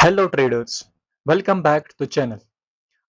Hello traders, welcome back to the channel.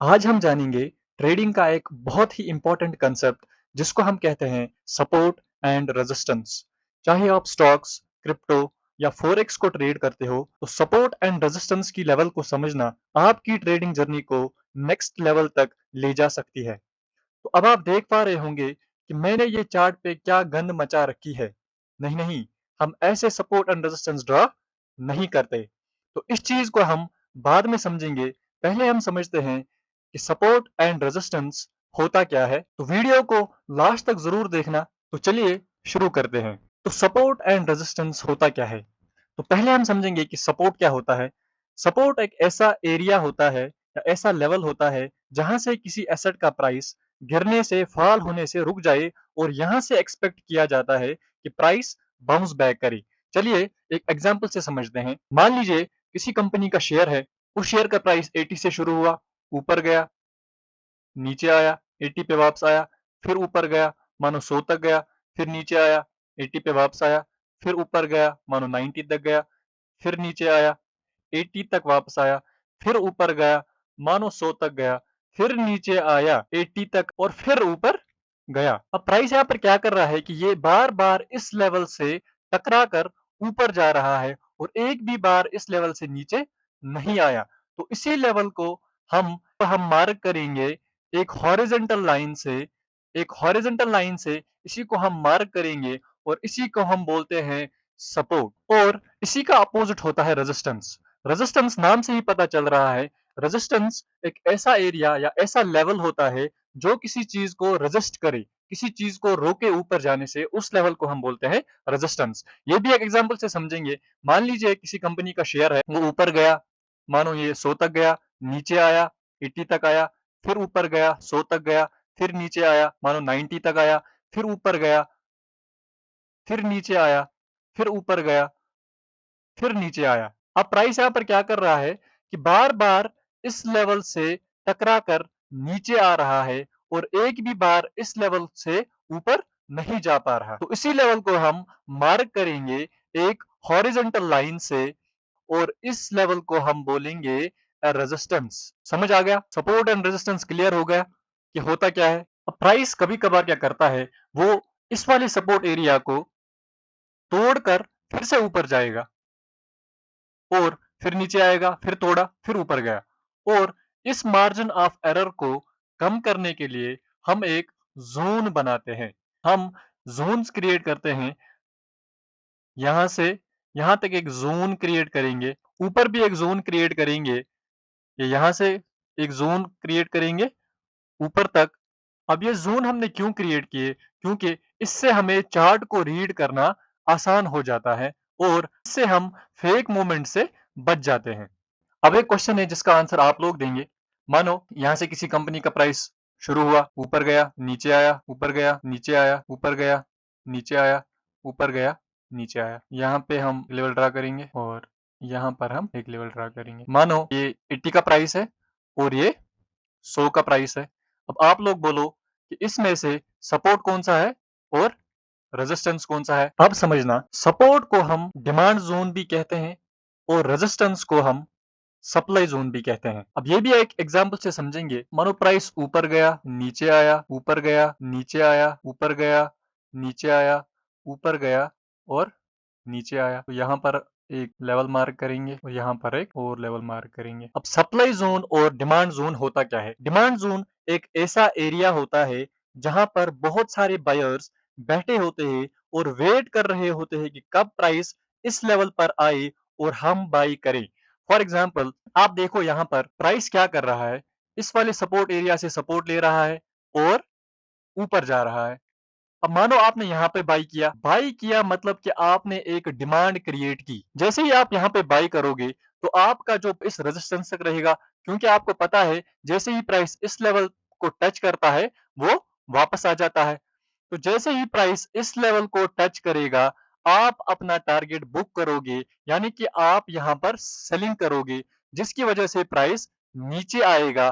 आज हम जानेंगे ट्रेडिंग का एक बहुत ही इंपॉर्टेंट कंसेप्ट जिसको हम कहते हैं सपोर्ट एंड रेजिस्टेंस। चाहे आप स्टॉक्स, क्रिप्टो या फॉरेक्स को ट्रेड करते हो तो सपोर्ट एंड रेजिस्टेंस की लेवल को समझना आपकी ट्रेडिंग जर्नी को नेक्स्ट लेवल तक ले जा सकती है। तो अब आप देख पा रहे होंगे कि मैंने ये चार्ट पे क्या गंद मचा रखी है। नहीं नहीं, हम ऐसे सपोर्ट एंड रेजिस्टेंस ड्रॉ नहीं करते। तो इस चीज को हम बाद में समझेंगे। पहले हम समझते हैं कि सपोर्ट एंड रेजिस्टेंस होता क्या है। तो वीडियो को लास्ट तक जरूर देखना। तो चलिए शुरू करते हैं। तो सपोर्ट एंड रेजिस्टेंस होता क्या है। तो पहले हम समझेंगे कि सपोर्ट क्या होता है। सपोर्ट एक ऐसा एरिया होता है या ऐसा लेवल होता है जहां से किसी एसेट का प्राइस गिरने से, फॉल होने से रुक जाए और यहां से एक्सपेक्ट किया जाता है कि प्राइस बाउंस बैक करे। चलिए एक एग्जांपल से समझते हैं। मान लीजिए किसी कंपनी का शेयर है। उस शेयर का प्राइस 80 से शुरू हुआ, ऊपर गया, नीचे आया, 80 पे वापस आया, फिर ऊपर गया, मानो 100 तक गया, फिर नीचे आया, 80 पे वापस आया, फिर ऊपर गया, मानो 90 तक गया, फिर नीचे आया, 80 तक वापस आया, फिर ऊपर गया, मानो 100 तक गया, फिर नीचे आया 80 तक और फिर ऊपर गया। अब प्राइस यहाँ पर क्या कर रहा है कि ये बार बार इस लेवल से टकरा कर ऊपर जा रहा है और एक भी बार इस लेवल से नीचे नहीं आया। तो इसी लेवल को हम मार्क करेंगे एक हॉरिजेंटल लाइन से। एक हॉरिजेंटल लाइन से इसी को हम मार्क करेंगे और इसी को हम बोलते हैं सपोर्ट। और इसी का अपोजिट होता है रेजिस्टेंस। रेजिस्टेंस नाम से ही पता चल रहा है। रेजिस्टेंस एक ऐसा एरिया या ऐसा लेवल होता है जो किसी चीज को रेजिस्ट करे, किसी चीज को रोके ऊपर जाने से, उस लेवल को हम बोलते हैं रेजिस्टेंस। ये भी एक एग्जांपल से समझेंगे। मान लीजिए किसी कंपनी का शेयर है, वो ऊपर गया, मानो ये 100 तक गया, नीचे आया, 80 तक आया, फिर ऊपर गया, 100 तक गया, फिर नीचे आया, मानो 90 तक आया, फिर ऊपर गया, फिर नीचे आया, फिर ऊपर गया, फिर नीचे आया। अब प्राइस यहाँ पर क्या कर रहा है कि बार बार इस लेवल से टकरा कर नीचे आ रहा है और एक भी बार इस लेवल से ऊपर नहीं जा पा रहा। तो इसी लेवल को हम मार्क करेंगे एक हॉरिजॉन्टल लाइन से और इस लेवल को हम बोलेंगे रेजिस्टेंस। समझ आ गया? सपोर्ट एंड रेजिस्टेंस क्लियर हो गया कि होता क्या है। अब प्राइस कभी कभार क्या करता है, वो इस वाले सपोर्ट एरिया को तोड़कर फिर से ऊपर जाएगा और फिर नीचे आएगा, फिर तोड़ा, फिर ऊपर गया। और इस मार्जिन ऑफ एरर को कम करने के लिए हम एक जोन बनाते हैं। हम जोन्स क्रिएट करते हैं। यहां से यहां तक एक जोन क्रिएट करेंगे, ऊपर भी एक जोन क्रिएट करेंगे, ये यहां से एक जोन क्रिएट करेंगे ऊपर तक। अब ये जोन हमने क्यों क्रिएट किए? क्योंकि इससे हमें चार्ट को रीड करना आसान हो जाता है और इससे हम फेक मूवमेंट से बच जाते हैं। अब एक क्वेश्चन है जिसका आंसर आप लोग देंगे। मानो यहां से किसी कंपनी का प्राइस शुरू हुआ, ऊपर गया, नीचे आया, ऊपर गया, नीचे आया, ऊपर गया, नीचे आया, ऊपर गया, नीचे आया। यहाँ पे हम लेवल ड्रा करेंगे और यहाँ पर हम एक लेवल ड्रा करेंगे। मानो ये 80 का प्राइस है और ये 100 का प्राइस है। अब आप लोग बोलो कि इसमें से सपोर्ट कौन सा है और रेजिस्टेंस कौन सा है। अब समझना, सपोर्ट को हम डिमांड जोन भी कहते हैं और रेजिस्टेंस को हम सप्लाई जोन भी कहते हैं। अब ये भी एक एग्जांपल से समझेंगे। मानो प्राइस ऊपर गया, नीचे आया, ऊपर गया, नीचे आया, ऊपर गया, नीचे आया, ऊपर गया और नीचे आया। तो यहाँ पर एक लेवल मार्क करेंगे और यहाँ पर एक और लेवल मार्क करेंगे। अब सप्लाई जोन और डिमांड जोन होता क्या है? डिमांड जोन एक ऐसा एरिया होता है जहां पर बहुत सारे बायर्स बैठे होते हैं और वेट कर रहे होते हैं कि कब प्राइस इस लेवल पर आए और हम बाई करें। फॉर एग्जाम्पल आप देखो यहाँ पर प्राइस क्या कर रहा है, इस वाले सपोर्ट एरिया से सपोर्ट ले रहा है और ऊपर जा रहा है। अब मानो आपने यहाँ पे बाई किया मतलब कि आपने एक डिमांड क्रिएट की। जैसे ही आप यहाँ पे बाई करोगे तो आपका जो इस रेजिस्टेंस तक रहेगा, क्योंकि आपको पता है जैसे ही प्राइस इस लेवल को टच करता है वो वापस आ जाता है। तो जैसे ही प्राइस इस लेवल को टच करेगा आप अपना टारगेट बुक करोगे, यानी कि आप यहाँ पर सेलिंग करोगे, जिसकी वजह से प्राइस नीचे आएगा।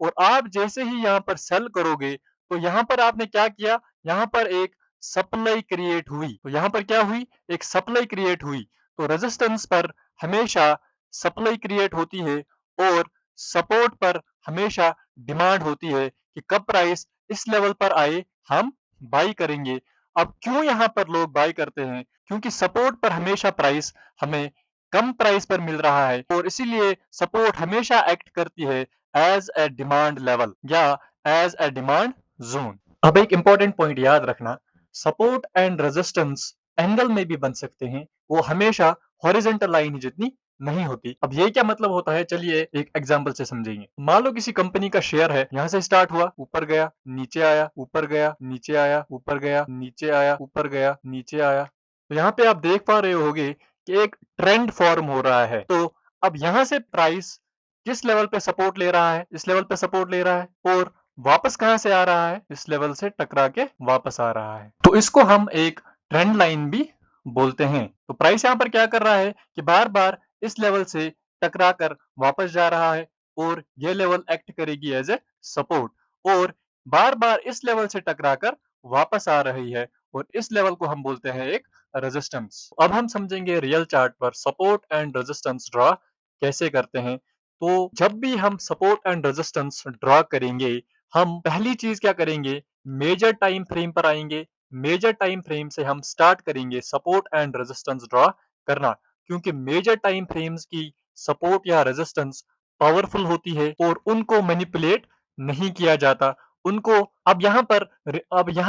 और आप जैसे ही यहाँ पर सेल करोगे तो यहाँ पर आपने क्या किया, यहाँ पर एक सप्लाई क्रिएट हुई। तो यहाँ पर क्या हुई, एक सप्लाई क्रिएट हुई। तो रेजिस्टेंस पर हमेशा सप्लाई क्रिएट होती है और सपोर्ट पर हमेशा डिमांड होती है कि कब प्राइस इस लेवल पर आए हम बाई करेंगे। अब क्यों यहाँ पर लोग बाई करते हैं? क्योंकि सपोर्ट पर हमेशा प्राइस हमें कम प्राइस पर मिल रहा है और इसीलिए सपोर्ट हमेशा एक्ट करती है एज ए डिमांड लेवल या एज ए डिमांड जोन। अब एक इंपॉर्टेंट पॉइंट याद रखना, सपोर्ट एंड रेजिस्टेंस एंगल में भी बन सकते हैं, वो हमेशा हॉरिजॉन्टल लाइन जितनी नहीं होती। अब ये क्या मतलब होता है, चलिए एक एग्जांपल से समझेंगे। मान लो किसी कंपनी का शेयर है, यहाँ से स्टार्ट हुआ, ऊपर गया, नीचे आया, ऊपर गया, नीचे आया, ऊपर गया, नीचे आया, ऊपर गया, नीचे आया। तो यहाँ पे आप देख पा रहे होगे कि एक ट्रेंड फॉर्म हो रहा है। तो अब यहाँ से प्राइस किस लेवल पे सपोर्ट ले रहा है? इस लेवल पे सपोर्ट ले रहा है और वापस कहाँ से आ रहा है? इस लेवल से टकरा के वापस आ रहा है। तो इसको हम एक ट्रेंड लाइन भी बोलते हैं। तो प्राइस यहाँ पर क्या कर रहा है कि बार-बार इस लेवल से टकरा कर वापस जा रहा है और ये लेवल एक्ट करेगी एज ए सपोर्ट और बार-बार इस लेवल से टकरा कर वापस आ रही है और इस लेवल को हम बोलते हैं एक रेजिस्टेंस। अब हम समझेंगे रियल चार्ट पर सपोर्ट एंड रेजिस्टेंस ड्रॉ कैसे करते हैं। तो जब भी हम सपोर्ट एंड रेजिस्टेंस ड्रॉ करेंगे, हम पहली चीज क्या करेंगे, मेजर टाइम फ्रेम पर आएंगे। मेजर टाइम फ्रेम से हम स्टार्ट करेंगे सपोर्ट एंड रेजिस्टेंस ड्रॉ करना, क्योंकि मेजर टाइम फ्रेम्स की सपोर्ट या रेजिस्टेंस पावरफुल होती है और उनको मैनिपुलेट नहीं किया जाता। उनको अब यहाँ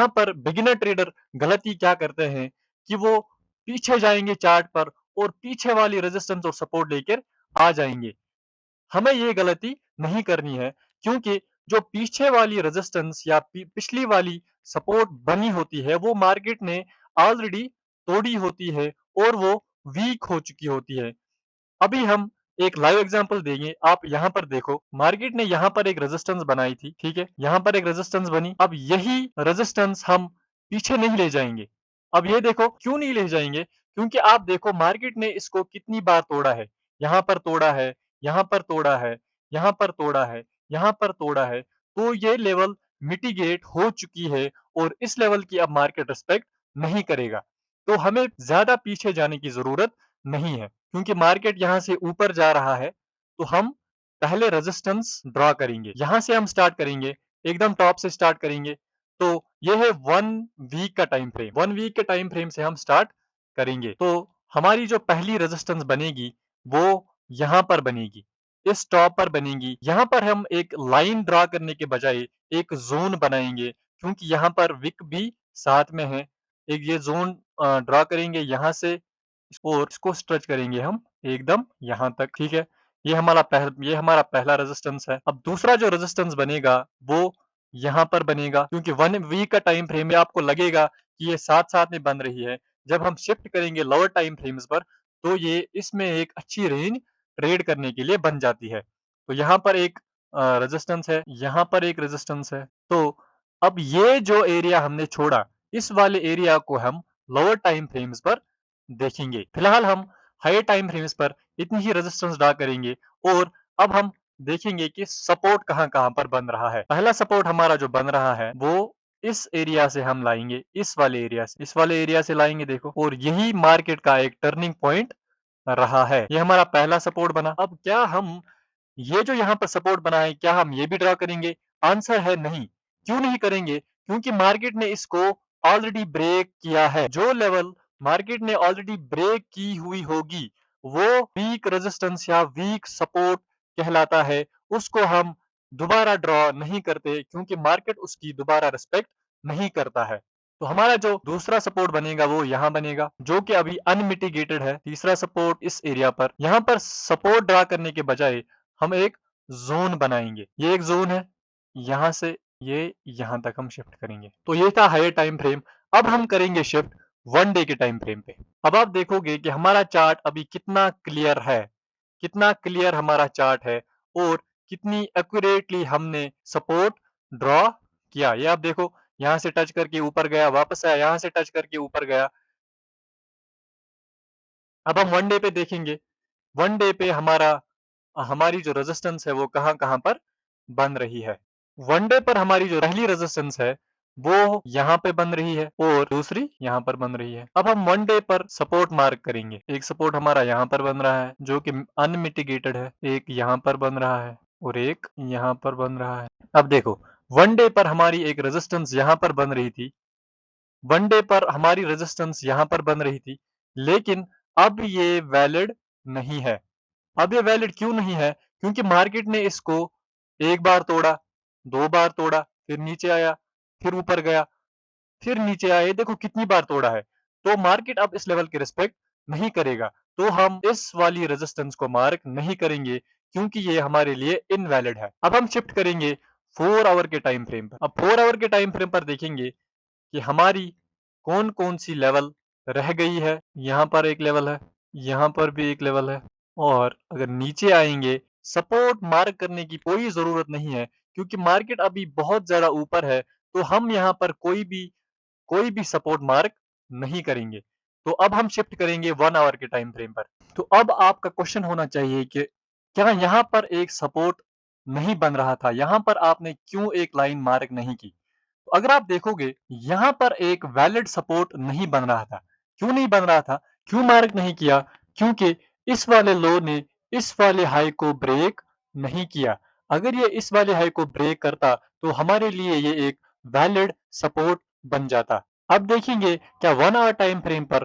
पर बिगिनर ट्रेडर गलती क्या करते हैं कि वो पीछे जाएंगे चार्ट पर और पीछे वाली रेजिस्टेंस और सपोर्ट लेकर आ जाएंगे। हमें ये गलती नहीं करनी है, क्योंकि जो पीछे वाली रेजिस्टेंस या पिछली वाली सपोर्ट बनी होती है वो मार्केट ने ऑलरेडी तोड़ी होती है और वो वीक हो चुकी होती है। अभी हम एक लाइव एग्जांपल देंगे। आप यहाँ पर देखो, मार्केट ने यहाँ पर एक रेजिस्टेंस बनाई थी, ठीक है, यहाँ पर एक रेजिस्टेंस बनी। अब यही रेजिस्टेंस हम पीछे नहीं ले जाएंगे। अब ये देखो क्यों नहीं ले जाएंगे, क्योंकि आप देखो मार्केट ने इसको कितनी बार तोड़ा है। यहाँ पर तोड़ा है, यहाँ पर तोड़ा है, यहाँ पर तोड़ा है, यहाँ पर तोड़ा है। तो ये लेवल मिटिगेट हो चुकी है और इस लेवल की अब मार्केट रिस्पेक्ट नहीं करेगा। तो हमें ज्यादा पीछे जाने की जरूरत नहीं है, क्योंकि मार्केट यहाँ से ऊपर जा रहा है। तो हम पहले रेजिस्टेंस ड्रॉ करेंगे, यहाँ से हम स्टार्ट करेंगे, एकदम टॉप से स्टार्ट करेंगे। तो ये है 1 वीक का टाइम फ्रेम। 1 वीक के टाइम फ्रेम से हम स्टार्ट करेंगे। तो हमारी जो पहली रेजिस्टेंस बनेगी वो यहाँ पर बनेगी, इस टॉप पर बनेगी। यहाँ पर हम एक लाइन ड्रॉ करने के बजाय एक जोन बनाएंगे, क्योंकि यहाँ पर विक भी साथ में है। एक ये जोन ड्रॉ करेंगे यहाँ से और इसको स्ट्रेच करेंगे हम एकदम यहाँ तक, ठीक है। ये हमारा पहला रेजिस्टेंस है। अब दूसरा जो रेजिस्टेंस बनेगा वो यहाँ पर बनेगा, क्योंकि 1 वीक का टाइम फ्रेम में आपको लगेगा कि ये साथ साथ में बन रही है। जब हम शिफ्ट करेंगे लोअर टाइम फ्रेम्स पर तो ये इसमें एक अच्छी रेंज ट्रेड करने के लिए बन जाती है। तो यहाँ पर एक रेजिस्टेंस है, यहाँ पर एक रेजिस्टेंस है। तो अब ये जो एरिया हमने छोड़ा, इस वाले एरिया को हम लोअर टाइम फ्रेम्स पर देखेंगे। फिलहाल हम हायर टाइम फ्रेम्स पर इतनी ही रेजिस्टेंस ड्रा करेंगे और अब हम देखेंगे कि सपोर्ट कहाँ कहाँ पर बन रहा है। पहला सपोर्ट हमारा जो बन रहा है वो इस एरिया से हम लाएंगे, इस वाले एरिया से लाएंगे, देखो। और यही मार्केट का एक टर्निंग पॉइंट रहा है। ये हमारा पहला सपोर्ट बना। अब क्या हम ये जो यहाँ पर सपोर्ट बना है, क्या हम ये भी ड्रा करेंगे? आंसर है नहीं। क्यों नहीं करेंगे? क्योंकि मार्केट ने इसको ऑलरेडी ब्रेक किया है। जो लेवल मार्केट ने ऑलरेडी ब्रेक की हुई होगी वो वीक रेजिस्टेंस या वीक सपोर्ट कहलाता है। उसको हम दोबारा ड्रॉ नहीं करते, क्योंकि मार्केट उसकी दोबारा रिस्पेक्ट नहीं करता है। तो हमारा जो दूसरा सपोर्ट बनेगा वो यहाँ बनेगा, जो कि अभी अनमिटिगेटेड है। तीसरा सपोर्ट इस एरिया पर। यहाँ पर सपोर्ट ड्रा करने के बजाय हम एक जोन बनाएंगे। ये एक जोन है, यहाँ से ये यहाँ तक हम शिफ्ट करेंगे। तो ये था हायर टाइम फ्रेम। अब हम करेंगे शिफ्ट 1 डे के टाइम फ्रेम पे। अब आप देखोगे कि हमारा चार्ट अभी कितना क्लियर है, कितना क्लियर हमारा चार्ट है और कितनी एक्यूरेटली हमने सपोर्ट ड्रॉ किया। ये आप देखो, यहाँ से टच करके ऊपर गया, वापस आया, यहाँ से टच करके ऊपर गया। अब हम 1 डे पे देखेंगे। 1 डे पे हमारी जो रेजिस्टेंस है वो कहाँ कहाँ पर बन रही है। 1 डे पर हमारी जो पहली रेजिस्टेंस है वो यहाँ पे बन रही है और दूसरी यहाँ पर बन रही है। अब हम 1 डे पर सपोर्ट मार्क करेंगे। एक सपोर्ट हमारा यहाँ पर बन रहा है जो कि अनमिटिगेटेड है, एक यहाँ पर बन रहा है और एक यहाँ पर बन रहा है। अब देखो 1 डे पर हमारी एक रेजिस्टेंस यहाँ पर बन रही थी, 1 डे पर हमारी रेजिस्टेंस यहाँ पर बन रही थी, लेकिन अब ये वैलिड नहीं है। अब ये वैलिड क्यों नहीं है? क्योंकि मार्केट ने इसको एक बार तोड़ा, 2 बार तोड़ा, फिर नीचे आया, फिर ऊपर गया, फिर नीचे आया। ये देखो कितनी बार तोड़ा है। तो मार्केट अब इस लेवल की रिस्पेक्ट नहीं करेगा। तो हम इस वाली रेजिस्टेंस को मार्क नहीं करेंगे क्योंकि ये हमारे लिए इनवैलिड है। अब हम शिफ्ट करेंगे 4 आवर के टाइम फ्रेम पर। अब 4 आवर के टाइम फ्रेम पर देखेंगे कि हमारी कौन-कौन सी लेवल रह गई है। यहाँ पर एक लेवल है, यहाँ पर भी एक लेवल है और अगर नीचे आएँगे, सपोर्ट मार्क करने की कोई ज़रूरत नहीं है क्योंकि मार्केट अभी बहुत ज़्यादा ऊपर है, तो हम यहाँ पर कोई भी सपोर्ट मार्क नहीं करेंगे। तो अब हम शिफ्ट करेंगे 1 आवर के टाइम फ्रेम पर। तो अब आपका क्वेश्चन होना चाहिए कि क्या यहाँ पर एक सपोर्ट नहीं बन रहा था? यहाँ पर आपने क्यों एक लाइन मार्क नहीं की? तो अगर आप देखोगे यहाँ पर एक वैलिड सपोर्ट नहीं बन रहा था। क्यों नहीं बन रहा था? क्यों मार्क नहीं किया? क्योंकि इस वाले लो ने इस वाले हाई को ब्रेक नहीं किया। अगर ये इस वाले हाई को ब्रेक करता तो हमारे लिए ये एक वैलिड सपोर्ट बन जाता। अब देखेंगे क्या 1 आवर टाइम फ्रेम पर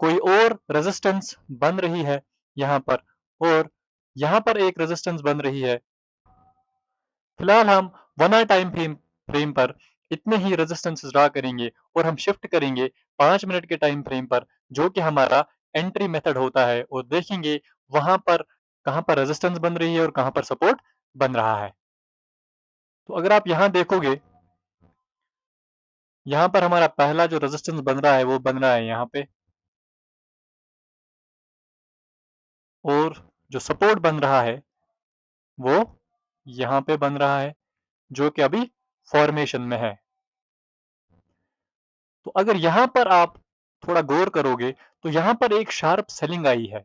कोई और रेजिस्टेंस बन रही है यहाँ पर और यहाँ पर एक रेजिस्टेंस बन रही है। फिलहाल हम 1 आवर टाइम फ्रेम पर इतने ही रेजिस्टेंसेस ड्रा करेंगे और हम शिफ्ट करेंगे 5 मिनट के टाइम फ्रेम पर जो कि हमारा एंट्री मेथड होता है और देखेंगे वहां पर कहां पर रेजिस्टेंस बन रही है और कहां पर सपोर्ट बन रहा है। तो अगर आप यहाँ देखोगे, यहाँ पर हमारा पहला जो रेजिस्टेंस बन रहा है वो बन रहा है यहाँ पे और जो सपोर्ट बन रहा है वो यहाँ पे बन रहा है जो कि अभी फॉर्मेशन में है। तो अगर यहाँ पर आप थोड़ा गौर करोगे तो यहाँ पर एक शार्प सेलिंग आई है।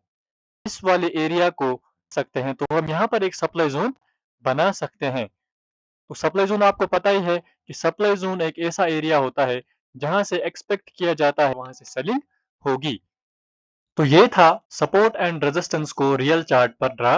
इस वाले एरिया को सकते हैं तो हम यहाँ पर एक सप्लाई जोन बना सकते हैं। तो सप्लाई जोन आपको पता ही है कि सप्लाई जोन एक ऐसा एरिया होता है जहां से एक्सपेक्ट किया जाता है वहां से सेलिंग होगी। तो ये था सपोर्ट एंड रेजिस्टेंस को रियल चार्ट पर ड्रा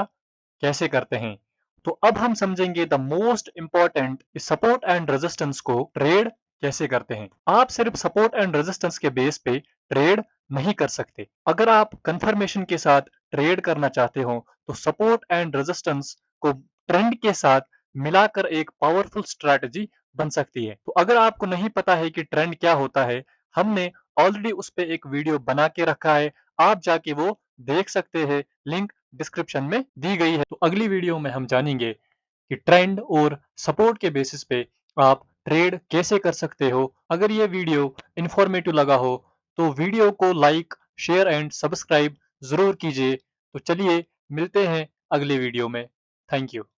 कैसे करते हैं। तो अब हम समझेंगे the most important support and resistance को ट्रेड कैसे करते हैं। आप सिर्फ सपोर्ट एंड रेजिस्टेंस के बेस पे ट्रेड नहीं कर सकते। अगर आप कंफर्मेशन के साथ ट्रेड करना चाहते हो तो सपोर्ट एंड रेजिस्टेंस को ट्रेंड के साथ मिलाकर एक पावरफुल स्ट्रैटेजी बन सकती है। तो अगर आपको नहीं पता है कि ट्रेंड क्या होता है, हमने ऑलरेडी उस पे एक वीडियो बना के रखा है, आप जाके वो देख सकते हैं, लिंक डिस्क्रिप्शन में दी गई है। तो अगली वीडियो में हम जानेंगे कि ट्रेंड और सपोर्ट के बेसिस पे आप ट्रेड कैसे कर सकते हो। अगर ये वीडियो इंफॉर्मेटिव लगा हो तो वीडियो को लाइक, शेयर एंड सब्सक्राइब जरूर कीजिए। तो चलिए मिलते हैं अगले वीडियो में। Thank you.